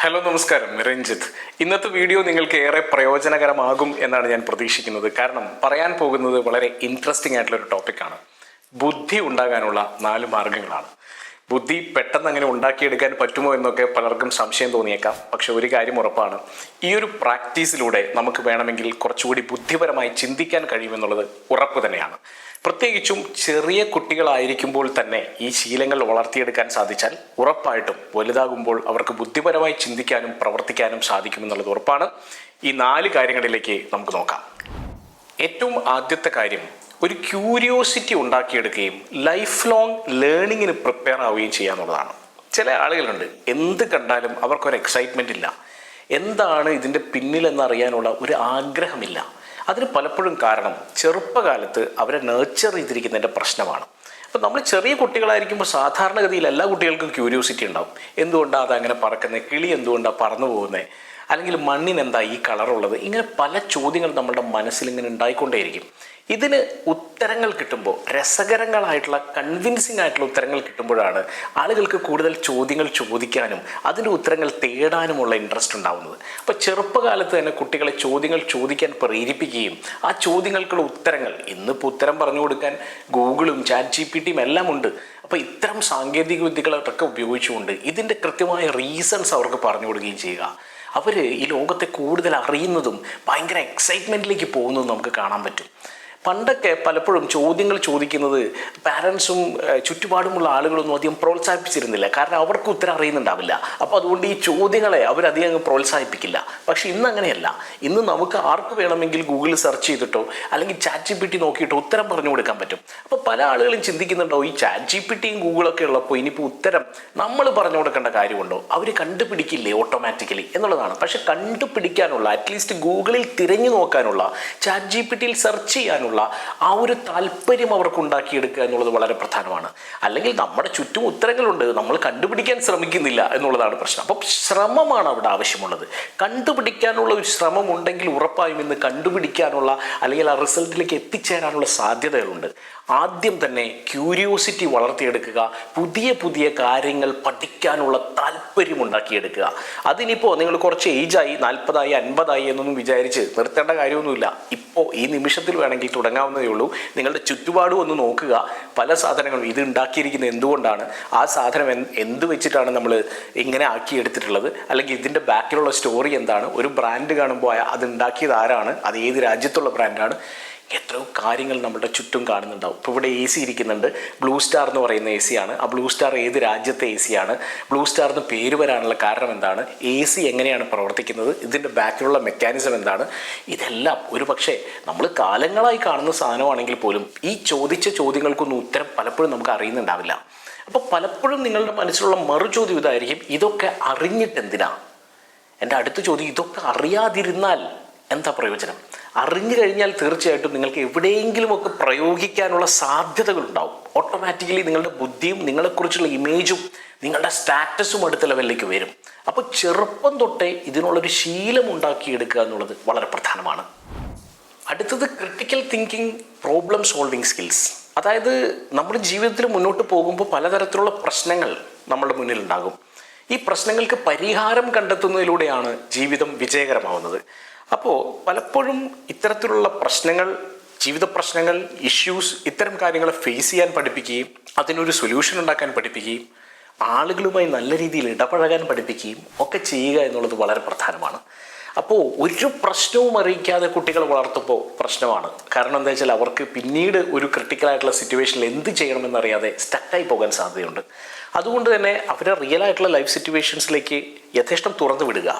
Hello നമസ്കാരം, രഞ്ജിത്ത്. ഇന്നത്തെ video നിങ്ങൾക്ക് ഏറെ പ്രയോജനകരമാകും എന്നാണ് ഞാൻ പ്രതീക്ഷിക്കുന്നത്. കാരണം പറയാൻ പോകുന്നത് വളരെ ഇൻട്രസ്റ്റിംഗ് ആയിട്ടുള്ളൊരു ടോപ്പിക്കാണ്. ബുദ്ധി ഉണ്ടാകാനുള്ള 4 മാർഗങ്ങളാണ്. ബുദ്ധി പെട്ടെന്ന് അങ്ങനെ ഉണ്ടാക്കിയെടുക്കാൻ പറ്റുമോ എന്നൊക്കെ പലർക്കും സംശയം തോന്നിയേക്കാം. പക്ഷെ ഒരു കാര്യം ഉറപ്പാണ്, ഈ ഒരു പ്രാക്ടീസിലൂടെ നമുക്ക് വേണമെങ്കിൽ കുറച്ചുകൂടി ബുദ്ധിപരമായി ചിന്തിക്കാൻ കഴിയുമെന്നുള്ളത് ഉറപ്പ് തന്നെയാണ്. പ്രത്യേകിച്ചും ചെറിയ കുട്ടികളായിരിക്കുമ്പോൾ തന്നെ ഈ ശീലങ്ങൾ വളർത്തിയെടുക്കാൻ സാധിച്ചാൽ ഉറപ്പായിട്ടും വലുതാകുമ്പോൾ അവർക്ക് ബുദ്ധിപരമായി ചിന്തിക്കാനും പ്രവർത്തിക്കാനും സാധിക്കുമെന്നുള്ളത് ഉറപ്പാണ്. ഈ 4 കാര്യങ്ങളിലേക്ക് നമുക്ക് നോക്കാം. ഏറ്റവും ആദ്യത്തെ കാര്യം, ഒരു ക്യൂരിയോസിറ്റി ഉണ്ടാക്കിയെടുക്കുകയും ലൈഫ് ലോങ് ലേണിങ്ങിന് പ്രിപ്പയർ ആവുകയും ചെയ്യുക എന്നുള്ളതാണ്. ചില ആളുകളുണ്ട്, എന്ത് കണ്ടാലും അവർക്കൊരു എക്സൈറ്റ്മെൻ്റ് ഇല്ല, എന്താണ് ഇതിൻ്റെ പിന്നിലെന്നറിയാനുള്ള ഒരു ആഗ്രഹമില്ല. അതിന് പലപ്പോഴും കാരണം ചെറുപ്പകാലത്ത് അവരെ നേർച്ചർ ചെയ്തിരിക്കുന്നതിൻ്റെ പ്രശ്നമാണ്. അപ്പം നമ്മൾ ചെറിയ കുട്ടികളായിരിക്കുമ്പോൾ സാധാരണഗതിയിൽ എല്ലാ കുട്ടികൾക്കും ക്യൂരിയോസിറ്റി ഉണ്ടാവും. എന്തുകൊണ്ടാണ് അതങ്ങനെ പറക്കുന്നത്, കിളി എന്തുകൊണ്ടാണ് പറന്നു പോകുന്നത്, അല്ലെങ്കിൽ മണ്ണിന് എന്താ ഈ കളറുള്ളത്, ഇങ്ങനെ പല ചോദ്യങ്ങൾ നമ്മുടെ മനസ്സിൽ ഇങ്ങനെ ഉണ്ടായിക്കൊണ്ടേയിരിക്കും. ഇതിന് ഉത്തരങ്ങൾ കിട്ടുമ്പോൾ, രസകരങ്ങളായിട്ടുള്ള കൺവിൻസിങ് ആയിട്ടുള്ള ഉത്തരങ്ങൾ കിട്ടുമ്പോഴാണ് ആളുകൾക്ക് കൂടുതൽ ചോദ്യങ്ങൾ ചോദിക്കാനും അതിൻ്റെ ഉത്തരങ്ങൾ തേടാനുമുള്ള ഇൻട്രസ്റ്റ് ഉണ്ടാവുന്നത്. അപ്പോൾ ചെറുപ്പകാലത്ത് തന്നെ കുട്ടികളെ ചോദ്യങ്ങൾ ചോദിക്കാൻ പ്രേരിപ്പിക്കുകയും ആ ചോദ്യങ്ങൾക്കുള്ള ഉത്തരങ്ങൾ, ഇന്നിപ്പോൾ ഉത്തരം പറഞ്ഞു കൊടുക്കാൻ ഗൂഗിളും ChatGPT എല്ലാം ഉണ്ട്. അപ്പോൾ ഇത്തരം സാങ്കേതിക വിദ്യകളൊക്കെ ഉപയോഗിച്ചുകൊണ്ട് ഇതിൻ്റെ കൃത്യമായ റീസൺസ് അവർക്ക് പറഞ്ഞു കൊടുക്കുകയും ചെയ്യുക. അവർ ഈ ലോകത്തെ കൂടുതൽ അറിയുന്നതും ഭയങ്കര എക്സൈറ്റ്മെൻറ്റിലേക്ക് പോകുന്നതും നമുക്ക് കാണാൻ പറ്റും. പണ്ടൊക്കെ പലപ്പോഴും ചോദ്യങ്ങൾ ചോദിക്കുന്നത് പാരൻസും ചുറ്റുപാടുമുള്ള ആളുകളൊന്നും അധികം പ്രോത്സാഹിപ്പിച്ചിരുന്നില്ല. കാരണം അവർക്ക് ഉത്തരം അറിയുന്നുണ്ടാവില്ല. അപ്പോൾ അതുകൊണ്ട് ഈ ചോദ്യങ്ങളെ അവരധികം അങ്ങ് പ്രോത്സാഹിപ്പിക്കില്ല. പക്ഷേ ഇന്ന് അങ്ങനെയല്ല. ഇന്ന് നമുക്ക് ആർക്ക് വേണമെങ്കിൽ ഗൂഗിളിൽ സെർച്ച് ചെയ്തിട്ടോ അല്ലെങ്കിൽ ChatGPT നോക്കിയിട്ടോ ഉത്തരം പറഞ്ഞു കൊടുക്കാൻ പറ്റും. അപ്പോൾ പല ആളുകളും ചിന്തിക്കുന്നുണ്ടോ, ഈ ChatGPTയും ഗൂഗിളൊക്കെ ഉള്ളപ്പോൾ ഇനിയിപ്പോൾ ഉത്തരം നമ്മൾ പറഞ്ഞു കൊടുക്കേണ്ട കാര്യമുണ്ടോ, അവർ കണ്ടുപിടിക്കില്ലേ ഓട്ടോമാറ്റിക്കലി എന്നുള്ളതാണ്. പക്ഷെ കണ്ടുപിടിക്കാനുള്ള, അറ്റ്ലീസ്റ്റ് ഗൂഗിളിൽ തിരഞ്ഞു നോക്കാനുള്ള, ChatGPTയിൽ സെർച്ച് ചെയ്യാനുള്ള ആ ഒരു താല്പര്യം അവർക്ക് ഉണ്ടാക്കിയെടുക്കുക എന്നുള്ളത് വളരെ പ്രധാനമാണ്. അല്ലെങ്കിൽ നമ്മുടെ ചുറ്റും ഉത്തരങ്ങളുണ്ട്, നമ്മൾ കണ്ടുപിടിക്കാൻ ശ്രമിക്കുന്നില്ല എന്നുള്ളതാണ് പ്രശ്നം. അപ്പം ശ്രമമാണ് അവിടെ ആവശ്യമുള്ളത്. കണ്ടുപിടിക്കാനുള്ള ഒരു ശ്രമം ഉണ്ടെങ്കിൽ ഉറപ്പായും ഇന്ന് കണ്ടുപിടിക്കാനുള്ള അല്ലെങ്കിൽ ആ റിസൾട്ടിലേക്ക് എത്തിച്ചേരാനുള്ള സാധ്യതകളുണ്ട്. ആദ്യം തന്നെ ക്യൂരിയോസിറ്റി വളർത്തിയെടുക്കുക, പുതിയ പുതിയ കാര്യങ്ങൾ പഠിക്കാനുള്ള താല്പര്യം ഉണ്ടാക്കിയെടുക്കുക. അതിനിപ്പോൾ നിങ്ങൾ കുറച്ച് ഏജായി, 40ആയി 50ആയി എന്നൊന്നും വിചാരിച്ച് നിർത്തേണ്ട കാര്യമൊന്നുമില്ല. ഇപ്പോൾ ഈ നിമിഷത്തിൽ വേണമെങ്കിൽ തുടങ്ങാവുന്നതേ ഉള്ളൂ. നിങ്ങളുടെ ചുറ്റുപാടും ഒന്ന് നോക്കുക. പല സാധനങ്ങളും ഇത് ഉണ്ടാക്കിയിരിക്കുന്നത് എന്തുകൊണ്ടാണ്, ആ സാധനം എന്ത് വെച്ചിട്ടാണ് നമ്മൾ ഇങ്ങനെ ആക്കിയെടുത്തിട്ടുള്ളത്, അല്ലെങ്കിൽ ഇതിൻ്റെ ബാക്കിലുള്ള സ്റ്റോറി എന്താണ്, ഒരു ബ്രാൻഡ് കാണുമ്പോൾ അത് ഉണ്ടാക്കിയത് ആരാണ്, അത് ഏത് രാജ്യത്തുള്ള ബ്രാൻഡാണ്, എത്രയോ കാര്യങ്ങൾ നമ്മുടെ ചുറ്റും കാണുന്നുണ്ടാവും. ഇപ്പോൾ ഇവിടെ AC ഇരിക്കുന്നുണ്ട്, ബ്ലൂ സ്റ്റാർ എന്ന് പറയുന്ന AC ആണ്. ആ ബ്ലൂ സ്റ്റാർ ഏത് രാജ്യത്തെ AC ആണ്, ബ്ലൂ സ്റ്റാർ എന്ന് പേര് വരാനുള്ള കാരണം എന്താണ്, AC എങ്ങനെയാണ് പ്രവർത്തിക്കുന്നത്, ഇതിൻ്റെ ബാക്കിലുള്ള മെക്കാനിസം എന്താണ്, ഇതെല്ലാം ഒരു പക്ഷേ നമ്മൾ കാലങ്ങളായി കാണുന്ന സാധനമാണെങ്കിൽ പോലും ഈ ചോദിച്ച ചോദ്യങ്ങൾക്കൊന്നും ഉത്തരം പലപ്പോഴും നമുക്ക് അറിയുന്നുണ്ടാവില്ല. അപ്പോൾ പലപ്പോഴും നിങ്ങളുടെ മനസ്സിലുള്ള മറുചോദ്യം ഇതായിരിക്കും, ഇതൊക്കെ അറിഞ്ഞിട്ടെന്തിനാ? എൻ്റെ അടുത്ത ചോദ്യം, ഇതൊക്കെ അറിയാതിരുന്നാൽ എന്താ പ്രയോജനം? അറിഞ്ഞു കഴിഞ്ഞാൽ തീർച്ചയായിട്ടും നിങ്ങൾക്ക് എവിടെയെങ്കിലുമൊക്കെ പ്രയോഗിക്കാനുള്ള സാധ്യതകളുണ്ടാവും. ഓട്ടോമാറ്റിക്കലി നിങ്ങളുടെ ബുദ്ധിയും നിങ്ങളെക്കുറിച്ചുള്ള ഇമേജും നിങ്ങളുടെ സ്റ്റാറ്റസും അടുത്ത ലെവലിലേക്ക് വരും. അപ്പോൾ ചെറുപ്പം തൊട്ടേ ഇതിനുള്ളൊരു ശീലം ഉണ്ടാക്കിയെടുക്കുക എന്നുള്ളത് വളരെ പ്രധാനമാണ്. അടുത്തത് critical thinking, problem solving skills. അതായത് നമ്മുടെ ജീവിതത്തിൽ മുന്നോട്ട് പോകുമ്പോൾ പലതരത്തിലുള്ള പ്രശ്നങ്ങൾ നമ്മുടെ മുന്നിലുണ്ടാകും. ഈ പ്രശ്നങ്ങൾക്ക് പരിഹാരം കണ്ടെത്തുന്നതിലൂടെയാണ് ജീവിതം വിജയകരമാവുന്നത്. അപ്പോൾ പലപ്പോഴും ഇത്തരത്തിലുള്ള പ്രശ്നങ്ങൾ, ജീവിത പ്രശ്നങ്ങൾ, ഇഷ്യൂസ്, ഇത്തരം കാര്യങ്ങളെ ഫേസ് ചെയ്യാൻ പഠിപ്പിക്കുകയും അതിനൊരു സൊല്യൂഷൻ ഉണ്ടാക്കാൻ പഠിപ്പിക്കുകയും ആളുകളുമായി നല്ല രീതിയിൽ ഇടപഴകാൻ പഠിപ്പിക്കുകയും ഒക്കെ ചെയ്യുക എന്നുള്ളത് വളരെ പ്രധാനമാണ്. അപ്പോൾ ഒരു പ്രശ്നവും അറിയിക്കാതെ കുട്ടികളെ വളർത്തുമ്പോൾ പ്രശ്നമാണ്. കാരണം എന്താ വെച്ചാൽ അവർക്ക് പിന്നീട് ഒരു ക്രിട്ടിക്കലായിട്ടുള്ള സിറ്റുവേഷനിൽ എന്ത് ചെയ്യണമെന്നറിയാതെ സ്റ്റക്കായി പോകാൻ സാധ്യതയുണ്ട്. അതുകൊണ്ട് തന്നെ അവരെ റിയലായിട്ടുള്ള ലൈഫ് സിറ്റുവേഷൻസിലേക്ക് യഥേഷ്ടം തുറന്നു വിടുക.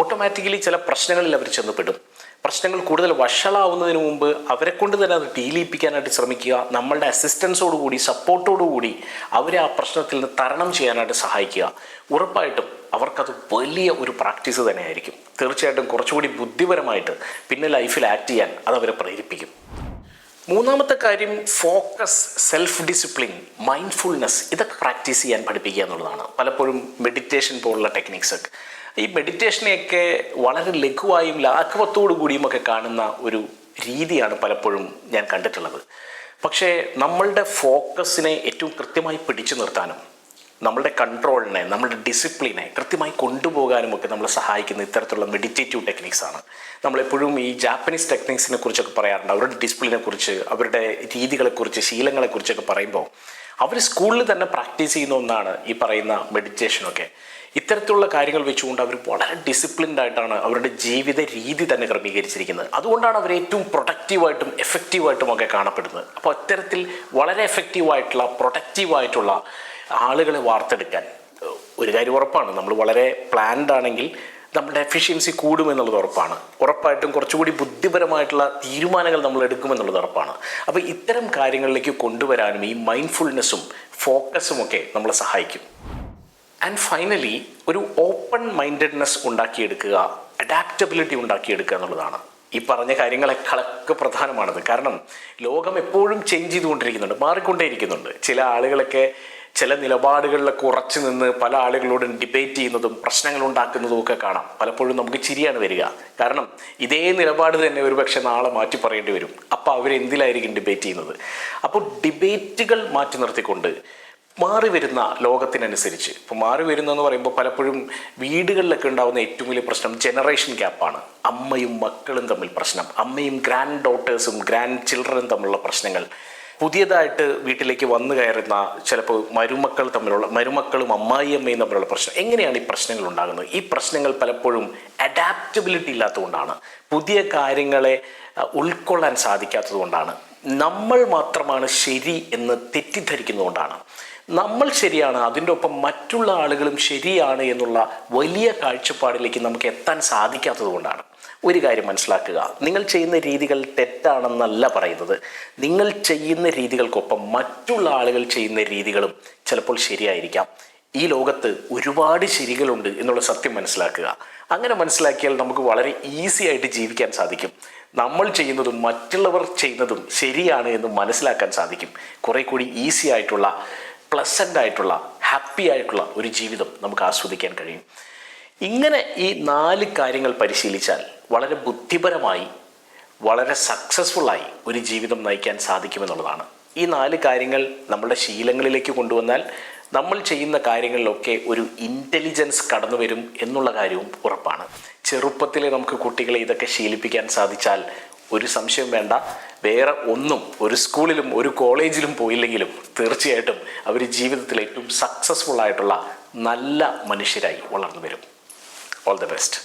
ഓട്ടോമാറ്റിക്കലി ചില പ്രശ്നങ്ങളിൽ അവർ ചെന്നപ്പെടും. പ്രശ്നങ്ങൾ കൂടുതൽ വഷളാവുന്നതിന് മുമ്പ് അവരെ കൊണ്ട് തന്നെ അത് ഡീൽ ചെയ്യിപ്പിക്കാനായിട്ട് ശ്രമിക്കുക. നമ്മളുടെ അസിസ്റ്റൻസോടുകൂടി, സപ്പോർട്ടോടുകൂടി അവരെ ആ പ്രശ്നത്തിൽ നിന്ന് തരണം ചെയ്യാനായിട്ട് സഹായിക്കുക. ഉറപ്പായിട്ടും അവർക്കത് വലിയ ഒരു പ്രാക്ടീസ് തന്നെയായിരിക്കും. തീർച്ചയായിട്ടും കുറച്ചുകൂടി ബുദ്ധിപരമായിട്ട് പിന്നെ ലൈഫിൽ ആക്ട് ചെയ്യാൻ അതവരെ പ്രേരിപ്പിക്കും. മൂന്നാമത്തെ കാര്യം, ഫോക്കസ്, സെൽഫ് ഡിസിപ്ലിൻ, മൈൻഡ്ഫുൾനെസ്, ഇതൊക്കെ പ്രാക്ടീസ് ചെയ്യാൻ പഠിപ്പിക്കുക എന്നുള്ളതാണ്. പലപ്പോഴും മെഡിറ്റേഷൻ പോലുള്ള ടെക്നിക്സൊക്കെ, ഈ മെഡിറ്റേഷനെയൊക്കെ വളരെ ലഘുവായും ലാഘവത്തോടു കൂടിയും ഒക്കെ കാണുന്ന ഒരു രീതിയാണ് പലപ്പോഴും ഞാൻ കണ്ടിട്ടുള്ളത്. പക്ഷേ നമ്മളുടെ ഫോക്കസിനെ ഏറ്റവും കൃത്യമായി പിടിച്ചു നിർത്താനും നമ്മളുടെ കൺട്രോളിനെ, നമ്മളുടെ ഡിസിപ്ലിനെ കൃത്യമായി കൊണ്ടുപോകാനും ഒക്കെ നമ്മളെ സഹായിക്കുന്ന ഇത്തരത്തിലുള്ള മെഡിറ്റേറ്റീവ് ടെക്നിക്സാണ്. നമ്മളെപ്പോഴും ഈ ജാപ്പനീസ് ടെക്നിക്സിനെ കുറിച്ചൊക്കെ പറയാറുണ്ട്. അവരുടെ ഡിസിപ്ലിനെ കുറിച്ച്, അവരുടെ രീതികളെക്കുറിച്ച്, ശീലങ്ങളെക്കുറിച്ചൊക്കെ പറയുമ്പോൾ അവർ സ്കൂളിൽ തന്നെ പ്രാക്ടീസ് ചെയ്യുന്ന ഒന്നാണ് ഈ പറയുന്ന മെഡിറ്റേഷനൊക്കെ. ഇത്തരത്തിലുള്ള കാര്യങ്ങൾ വെച്ചുകൊണ്ട് അവർ വളരെ ഡിസിപ്ലിൻഡ് ആയിട്ടാണ് അവരുടെ ജീവിത രീതി തന്നെ ക്രമീകരിച്ചിരിക്കുന്നത്. അതുകൊണ്ടാണ് അവർ ഏറ്റവും പ്രൊഡക്റ്റീവായിട്ടും എഫക്റ്റീവായിട്ടും ഒക്കെ കാണപ്പെടുന്നത്. അപ്പോൾ അത്തരത്തിൽ വളരെ എഫക്റ്റീവായിട്ടുള്ള പ്രൊഡക്റ്റീവായിട്ടുള്ള ആളുകളെ വാർത്തെടുക്കാൻ ഒരു കാര്യം ഉറപ്പാണ്, നമ്മൾ വളരെ പ്ലാൻഡ് ആണെങ്കിൽ നമ്മുടെ എഫിഷ്യൻസി കൂടുമെന്നുള്ളത് ഉറപ്പാണ്. ഉറപ്പായിട്ടും കുറച്ചുകൂടി ബുദ്ധിപരമായിട്ടുള്ള തീരുമാനങ്ങൾ നമ്മൾ എടുക്കുമെന്നുള്ളത് ഉറപ്പാണ്. അപ്പോൾ ഇത്തരം കാര്യങ്ങളിലേക്ക് കൊണ്ടുവരാനും ഈ മൈൻഡ്ഫുൾനെസ്സും ഫോക്കസും ഒക്കെ നമ്മളെ സഹായിക്കും. ആൻഡ് ഫൈനലി ഒരു ഓപ്പൺ മൈൻഡഡ്നെസ് ഉണ്ടാക്കിയെടുക്കുക, അഡാപ്റ്റബിലിറ്റി ഉണ്ടാക്കിയെടുക്കുക എന്നുള്ളതാണ്. ഈ പറഞ്ഞ കാര്യങ്ങളെക്കാളൊക്കെ പ്രധാനമാണത്. കാരണം ലോകം എപ്പോഴും ചേഞ്ച് ചെയ്തുകൊണ്ടിരിക്കുന്നുണ്ട്, മാറിക്കൊണ്ടേയിരിക്കുന്നുണ്ട്. ചില ആളുകളൊക്കെ ചില നിലപാടുകളിലൊക്കെ ഉറച്ചു നിന്ന് പല ആളുകളോടും ഡിബേറ്റ് ചെയ്യുന്നതും പ്രശ്നങ്ങൾ ഉണ്ടാക്കുന്നതും ഒക്കെ കാണാം. പലപ്പോഴും നമുക്ക് ചിരിയാണ് വരിക. കാരണം ഇതേ നിലപാട് തന്നെ ഒരുപക്ഷെ നാളെ മാറ്റി പറയേണ്ടി വരും. അപ്പോൾ അവരെന്തിലായിരിക്കും ഡിബേറ്റ് ചെയ്യുന്നത്? അപ്പോൾ ഡിബേറ്റുകൾ മാറ്റി നിർത്തിക്കൊണ്ട് മാറി വരുന്ന ലോകത്തിനനുസരിച്ച്, ഇപ്പോൾ മാറി വരുന്നതെന്ന് പറയുമ്പോൾ പലപ്പോഴും വീടുകളിലൊക്കെ ഉണ്ടാകുന്ന ഏറ്റവും വലിയ പ്രശ്നം ജനറേഷൻ ഗ്യാപ്പാണ്. അമ്മയും മക്കളും തമ്മിൽ പ്രശ്നം, അമ്മയും ഗ്രാൻഡ് ഡോട്ടേഴ്സും ഗ്രാൻഡ് ചിൽഡ്രനും തമ്മിലുള്ള പ്രശ്നങ്ങൾ, പുതിയതായിട്ട് വീട്ടിലേക്ക് വന്നു കയറുന്ന ചിലപ്പോൾ മരുമക്കളും അമ്മായിയമ്മയും തമ്മിലുള്ള പ്രശ്നം. എങ്ങനെയാണ് ഈ പ്രശ്നങ്ങൾ ഉണ്ടാകുന്നത്? ഈ പ്രശ്നങ്ങൾ പലപ്പോഴും അഡാപ്റ്റബിലിറ്റി ഇല്ലാത്തതുകൊണ്ടാണ്, പുതിയ കാര്യങ്ങളെ ഉൾക്കൊള്ളാൻ സാധിക്കാത്തത് കൊണ്ടാണ്, നമ്മൾ മാത്രമാണ് ശരി എന്ന് തെറ്റിദ്ധരിക്കുന്നതുകൊണ്ടാണ്. നമ്മൾ ശരിയാണ്, അതിൻ്റെ ഒപ്പം മറ്റുള്ള ആളുകളും ശരിയാണ് എന്നുള്ള വലിയ കാഴ്ചപ്പാടിലേക്ക് നമുക്ക് എത്താൻ സാധിക്കാത്തത് കൊണ്ടാണ്. ഒരു കാര്യം മനസ്സിലാക്കുക, നിങ്ങൾ ചെയ്യുന്ന രീതികൾ തെറ്റാണെന്നല്ല പറയുന്നത്. നിങ്ങൾ ചെയ്യുന്ന രീതികൾക്കൊപ്പം മറ്റുള്ള ആളുകൾ ചെയ്യുന്ന രീതികളും ചിലപ്പോൾ ശരിയായിരിക്കാം. ഈ ലോകത്ത് ഒരുപാട് ശരികളുണ്ട് എന്നുള്ള സത്യം മനസ്സിലാക്കുക. അങ്ങനെ മനസ്സിലാക്കിയാൽ നമുക്ക് വളരെ ഈസി ആയിട്ട് ജീവിക്കാൻ സാധിക്കും. നമ്മൾ ചെയ്യുന്നതും മറ്റുള്ളവർ ചെയ്യുന്നതും ശരിയാണ് എന്ന് മനസ്സിലാക്കാൻ സാധിക്കും. കുറെ കൂടി ഈസി ആയിട്ടുള്ള, പ്ലസൻ്റ് ആയിട്ടുള്ള, ഹാപ്പി ആയിട്ടുള്ള ഒരു ജീവിതം നമുക്ക് ആസ്വദിക്കാൻ കഴിയും. ഇങ്ങനെ ഈ 4 കാര്യങ്ങൾ പരിശീലിച്ചാൽ വളരെ ബുദ്ധിപരമായി, വളരെ സക്സസ്ഫുള്ളായി ഒരു ജീവിതം നയിക്കാൻ സാധിക്കുമെന്നുള്ളതാണ്. ഈ 4 കാര്യങ്ങൾ നമ്മുടെ ശീലങ്ങളിലേക്ക് കൊണ്ടുവന്നാൽ നമ്മൾ ചെയ്യുന്ന കാര്യങ്ങളിലൊക്കെ ഒരു ഇൻ്റലിജൻസ് കടന്നു വരും എന്നുള്ള കാര്യവും ഉറപ്പാണ്. ചെറുപ്പത്തിലെ നമുക്ക് കുട്ടികളെ ഇതൊക്കെ ശീലിപ്പിക്കാൻ സാധിച്ചാൽ ഒരു സംശയം വേണ്ട, വേറെ ഒന്നും ഒരു സ്കൂളിലും ഒരു കോളേജിലും പോയില്ലെങ്കിലും തീർച്ചയായിട്ടും അവർ ജീവിതത്തിൽ ഏറ്റവും സക്സസ്ഫുൾ ആയിട്ടുള്ള നല്ല മനുഷ്യരായി വളർന്നു വരും. All the best.